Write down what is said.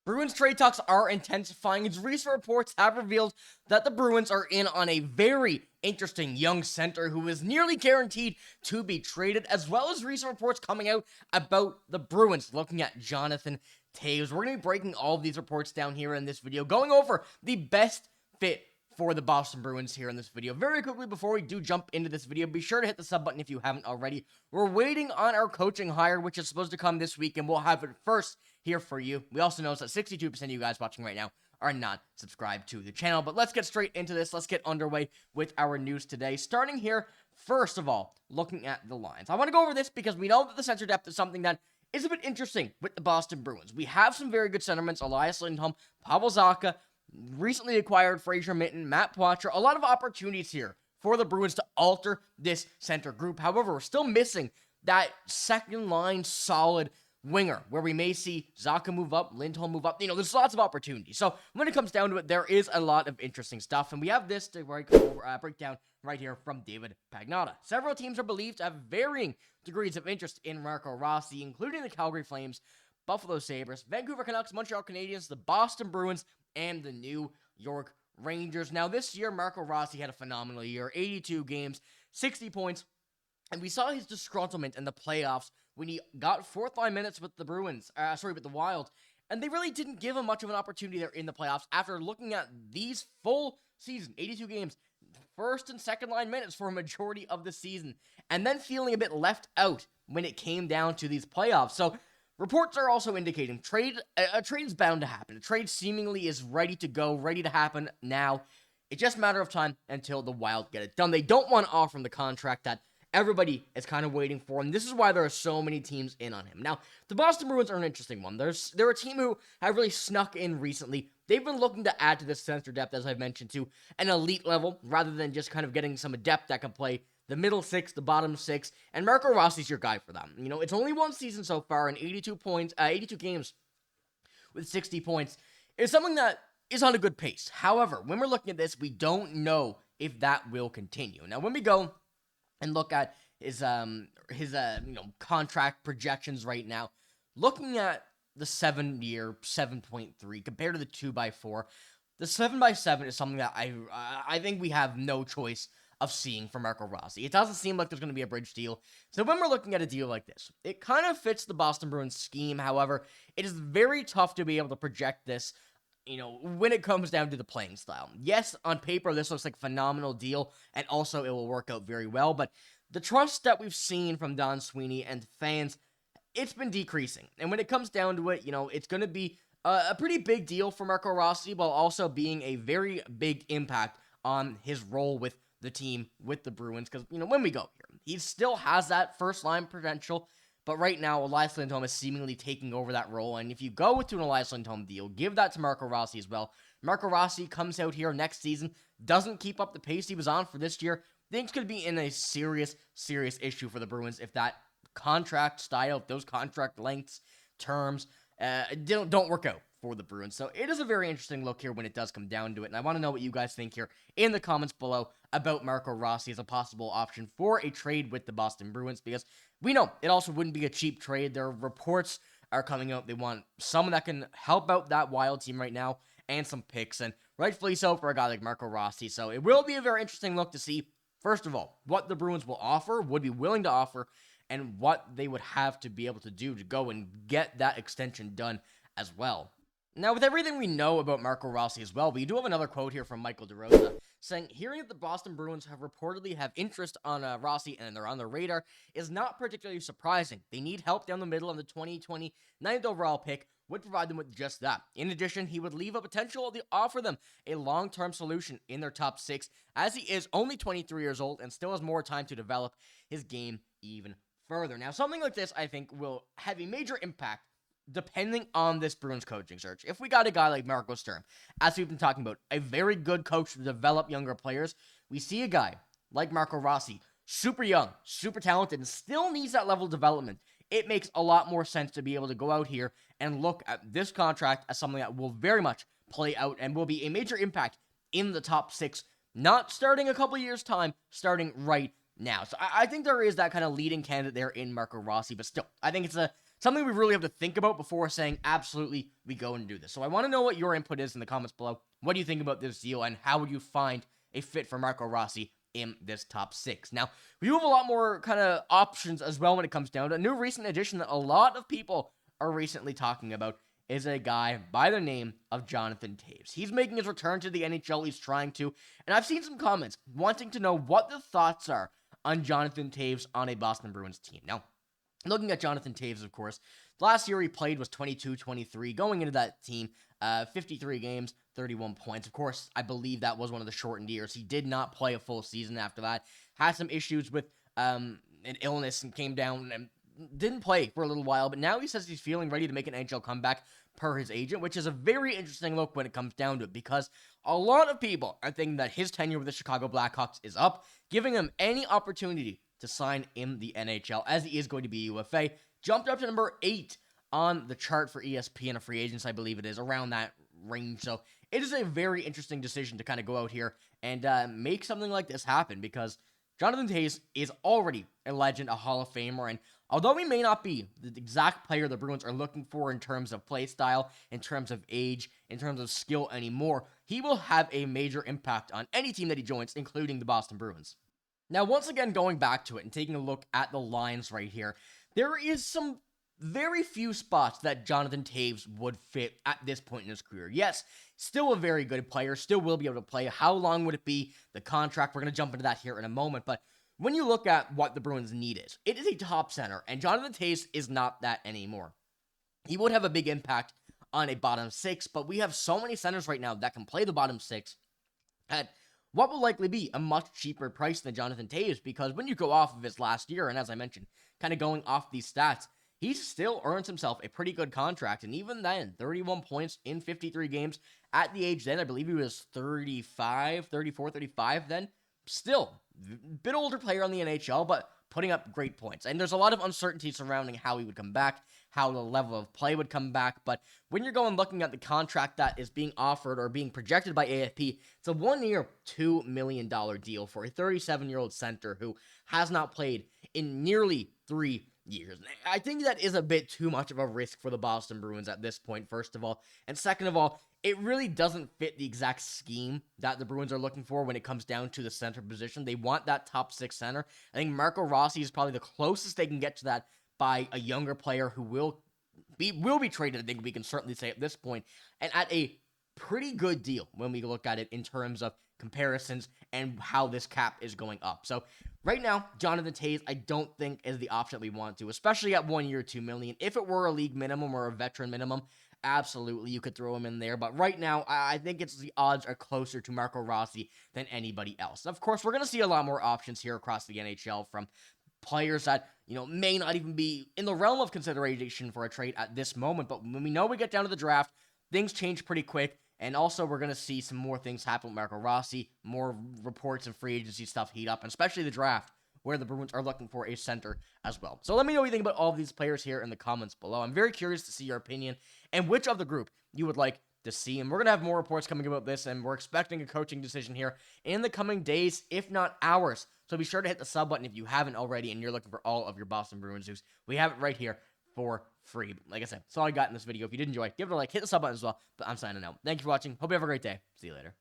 Bruins trade talks are intensifying as recent reports have revealed that the Bruins are in on a very interesting young center who is nearly guaranteed to be traded, as well as recent reports coming out about the Bruins looking at Jonathan Toews. We're going to be breaking all of these reports down here in this video, going over the best fit for the Boston Bruins here in this video. Very quickly, before we do jump into this video, be sure to hit the sub button if you haven't already. We're waiting on our coaching hire, which is supposed to come this week, and we'll have it first here for you. We also notice that 62% of you guys watching right now are not subscribed to the channel. But let's get straight into this. Let's get underway with our news today. Starting here, first of all, looking at the lines. I want to go over this because we know that the center depth is something that is a bit interesting with the Boston Bruins. We have some very good centerments: Elias Lindholm, Pavel Zacha, recently acquired Fraser Minton, Matt Poitras. A lot of opportunities here for the Bruins to alter this center group. However, we're still missing that second line solid winger, where we may see Zacha move up, Lindholm move up. There's lots of opportunities. So when it comes down to it, there is a lot of interesting stuff, and we have this to break down right here from David Pastrnak. Several teams are believed to have varying degrees of interest in Marco Rossi, including the Calgary Flames, Buffalo Sabres, Vancouver Canucks, Montreal Canadiens, the Boston Bruins, and the New York Rangers. Now, this year, Marco Rossi had a phenomenal year: 82 games, 60 points, and we saw his disgruntlement in the playoffs when he got fourth-line minutes with the with the Wild, and they really didn't give him much of an opportunity there in the playoffs after looking at these full season, 82 games, first and second-line minutes for a majority of the season, and then feeling a bit left out when it came down to these playoffs. So reports are also indicating a trade is bound to happen. A trade seemingly is ready to go, ready to happen now. It's just a matter of time until the Wild get it done. They don't want to offer him the contract that everybody is kind of waiting for, and this is why there are so many teams in on him. Now, the Boston Bruins are an interesting one. They're a team who have really snuck in recently. They've been looking to add to this center depth, as I've mentioned, to an elite level, rather than just kind of getting some depth that can play the middle six, the bottom six, and Marco Rossi's your guy for them. It's only one season so far, and 82 games with 60 points is something that is on a good pace. However, when we're looking at this, we don't know if that will continue. Now, when we go and look at his contract projections right now, looking at the 7-year 7.3 compared to the 2x4, the 7x7 is something that I think we have no choice of seeing for Marco Rossi. It doesn't seem like there's going to be a bridge deal. So when we're looking at a deal like this, it kind of fits the Boston Bruins scheme. However, it is very tough to be able to project this, when it comes down to the playing style. Yes, on paper, this looks like a phenomenal deal, and also it will work out very well, but the trust that we've seen from Don Sweeney and fans, it's been decreasing. And when it comes down to it, it's going to be a pretty big deal for Marco Rossi, while also being a very big impact on his role with the team, with the Bruins, because, when we go here, he still has that first-line potential, but right now, Elias Lindholm is seemingly taking over that role, and if you go with an Elias Lindholm deal, give that to Marco Rossi as well. Marco Rossi comes out here next season, doesn't keep up the pace he was on for this year, things could be in a serious issue for the Bruins if that contract style, if those contract lengths, terms, don't work out for the Bruins. So it is a very interesting look here when it does come down to it, and I want to know what you guys think here in the comments below about Marco Rossi as a possible option for a trade with the Boston Bruins, because we know it also wouldn't be a cheap trade. Their reports are coming out. They want someone that can help out that Wild team right now and some picks, and rightfully so for a guy like Marco Rossi. So it will be a very interesting look to see, first of all, what the Bruins will offer, would be willing to offer, and what they would have to be able to do to go and get that extension done as well. Now, with everything we know about Marco Rossi as well, we do have another quote here from Michael DeRosa saying, hearing that the Boston Bruins reportedly have interest on Rossi and they're on their radar is not particularly surprising. They need help down the middle, and the 2020 9th overall pick would provide them with just that. In addition, he would leave a potential to offer them a long-term solution in their top six, as he is only 23 years old and still has more time to develop his game even further. Now, something like this, I think, will have a major impact depending on this Bruins coaching search. If we got a guy like Marco Sturm, as we've been talking about, a very good coach to develop younger players, we see a guy like Marco Rossi, super young, super talented, and still needs that level of development, it makes a lot more sense to be able to go out here and look at this contract as something that will very much play out and will be a major impact in the top six, not starting a couple years' time, starting right now. So I think there is that kind of leading candidate there in Marco Rossi, but still, I think it's a something we really have to think about before saying absolutely we go and do this. So I want to know what your input is in the comments below. What do you think about this deal, and how would you find a fit for Marco Rossi in this top 6? Now, we do have a lot more kind of options as well when it comes down to a new recent addition that a lot of people are recently talking about is a guy by the name of Jonathan Toews. He's making his return to the NHL. He's trying to, and I've seen some comments wanting to know what the thoughts are on Jonathan Toews on a Boston Bruins team. Now, looking at Jonathan Toews, of course, last year he played was 22-23. Going into that team, 53 games, 31 points. Of course, I believe that was one of the shortened years. He did not play a full season after that. Had some issues with an illness and came down and didn't play for a little while. But now he says he's feeling ready to make an NHL comeback per his agent, which is a very interesting look when it comes down to it, because a lot of people are thinking that his tenure with the Chicago Blackhawks is up, giving him any opportunity to sign in the NHL, as he is going to be UFA. Jumped up to number 8 on the chart for ESPN of free agents, I believe it is, around that range. So it is a very interesting decision to kind of go out here and make something like this happen, because Jonathan Toews is already a legend, a Hall of Famer, and although he may not be the exact player the Bruins are looking for in terms of play style, in terms of age, in terms of skill anymore, he will have a major impact on any team that he joins, including the Boston Bruins. Now, once again, going back to it and taking a look at the lines right here, there is some very few spots that Jonathan Toews would fit at this point in his career. Yes, still a very good player, still will be able to play. How long would it be? The contract, we're going to jump into that here in a moment, but when you look at what the Bruins need is, it is a top center, and Jonathan Toews is not that anymore. He would have a big impact on a bottom 6, but we have so many centers right now that can play the bottom 6 at what will likely be a much cheaper price than Jonathan Toews, because when you go off of his last year, and as I mentioned, kind of going off these stats, he still earns himself a pretty good contract, and even then, 31 points in 53 games at the age then, I believe he was 34, 35 then, still, a bit older player on the NHL, but putting up great points. And there's a lot of uncertainty surrounding how he would come back, how the level of play would come back, but when you're going looking at the contract that is being offered or being projected by AFP, it's a 1-year, $2 million deal for a 37-year-old center who has not played in nearly 3 years. I think that is a bit too much of a risk for the Boston Bruins at this point, first of all. And second of all, it really doesn't fit the exact scheme that the Bruins are looking for when it comes down to the center position. They want that top 6 center. I think Marco Rossi is probably the closest they can get to that by a younger player who will be traded, I think we can certainly say at this point, and at a pretty good deal when we look at it in terms of comparisons and how this cap is going up. So right now, Jonathan Toews, I don't think is the option that we want to, especially at 1 year, $2 million. If it were a league minimum or a veteran minimum, absolutely, you could throw him in there. But right now, I think the odds are closer to Marco Rossi than anybody else. Of course, we're going to see a lot more options here across the NHL from players that, may not even be in the realm of consideration for a trade at this moment. But when we know we get down to the draft, things change pretty quick. And also, we're going to see some more things happen with Marco Rossi, more reports and free agency stuff heat up, and especially the draft, where the Bruins are looking for a center as well. So let me know what you think about all of these players here in the comments below. I'm very curious to see your opinion and which of the group you would like to see. And we're going to have more reports coming about this, and we're expecting a coaching decision here in the coming days, if not hours. So be sure to hit the sub button if you haven't already and you're looking for all of your Boston Bruins news. We have it right here for free. Like I said, that's all I got in this video. If you did enjoy, give it a like, hit the sub button as well. But I'm signing out. Thank you for watching. Hope you have a great day. See you later.